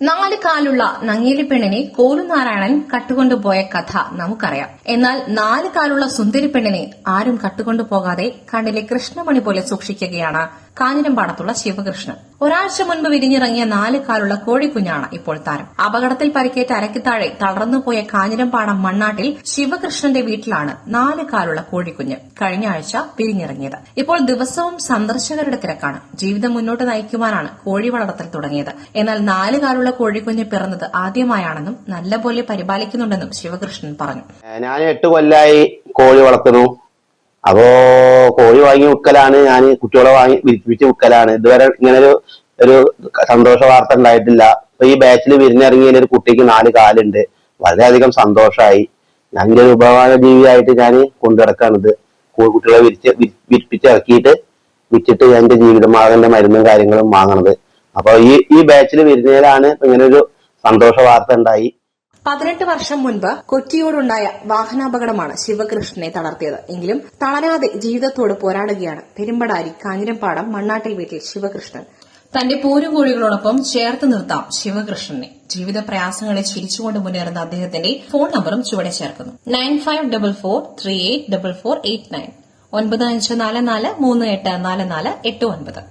4 കാലുള്ള നങ്ങേലിപ്പെണ്ണിനെ കോലുനാരായണൻ കട്ടുകൊണ്ടുപോയ കഥ നമുക്കറിയാം. എന്നാൽ 4 കാലുള്ള സുന്ദരിപ്പെണ്ണിനെ ആരും കട്ടുകൊണ്ടുപോകാതെ കണ്ണിലെ കൃഷ്ണമണി പോലെ സൂക്ഷിക്കുകയാണ് കാഞ്ഞിരമ്പാടത്തുള്ള ശിവകൃഷ്ണൻ. ഒരാഴ്ച മുൻപ് വിരിഞ്ഞിറങ്ങിയ 4 കാലുള്ള കോഴിക്കുഞ്ഞാണ് ഇപ്പോൾ താരം. അപകടത്തിൽ പരിക്കേറ്റ അരയ്ക്ക് താഴെ തളർന്നുപോയ കാഞ്ഞിരമ്പാടം മണ്ണാട്ടിൽ ശിവകൃഷ്ണന്റെ വീട്ടിലാണ് 4 കാലുള്ള കോഴിക്കുഞ്ഞ് കഴിഞ്ഞ ആഴ്ച വിരിഞ്ഞിറങ്ങിയത്. ഇപ്പോൾ ദിവസവും സന്ദർശകരുടെ തിരക്കാണ്. ജീവിതം മുന്നോട്ട് നയിക്കുവാനാണ് കോഴി വളർത്തൽ തുടങ്ങിയത്. എന്നാൽ 4 കാലുള്ള കോഴിക്കുഞ്ഞ് പിറന്നത് ആദ്യമായാണെന്നും നല്ലപോലെ പരിപാലിക്കുന്നുണ്ടെന്നും ശിവകൃഷ്ണൻ പറഞ്ഞു. ഞാൻ 8 കൊല്ലായി കോഴി വളർത്തുന്നു. അപ്പോ കോഴി വാങ്ങി വിൽക്കലാണ്, ഞാൻ കുട്ടികളെ വാങ്ങി വിരിപ്പിച്ച് വിൽക്കലാണ്. ഇതുവരെ ഇങ്ങനെ ഒരു സന്തോഷ വാർത്ത ഉണ്ടായിട്ടില്ല. അപ്പൊ ഈ ബാച്ചിൽ വിരിഞ്ഞിറങ്ങിയ ഒരു കുട്ടിക്ക് 4 കാലുണ്ട്. വളരെയധികം സന്തോഷമായി. ഞാൻ ഒരു ഉപഹാര ജീവിയായിട്ട് ഞാൻ കൊണ്ടുനടക്കാണിത്. കുട്ടികളെ വിരിപ്പിച്ചിറക്കിയിട്ട് വിറ്റിട്ട് എന്റെ ജീവിതമാകേണ്ട മരുന്നും കാര്യങ്ങളും വാങ്ങണത്. അപ്പൊ ഈ ബാച്ചിൽ വിരിഞ്ഞതിലാണ് ഇങ്ങനെ ഒരു സന്തോഷ വാർത്ത ഉണ്ടായി. 18 വർഷം മുൻപ് കൊച്ചിയോടുണ്ടായ വാഹനാപകടമാണ് ശിവകൃഷ്ണനെ തളർത്തിയത്. എങ്കിലും തളരാതെ ജീവിതത്തോട് പോരാടുകയാണ് പെരുമ്പടാരി കാഞ്ഞിരമ്പാടം മണ്ണാട്ടിൽ വീട്ടിൽ ശിവകൃഷ്ണൻ. തന്റെ പോരുകോഴികളോടൊപ്പം ചേർത്ത് നിർത്താം ശിവകൃഷ്ണനെ. ജീവിത പ്രയാസങ്ങളെ ചിരിച്ചുകൊണ്ട് മുന്നേറുന്ന അദ്ദേഹത്തിന്റെ ഫോൺ നമ്പറും ചുവടെ ചേർക്കുന്നു. 9544384489 9544384489.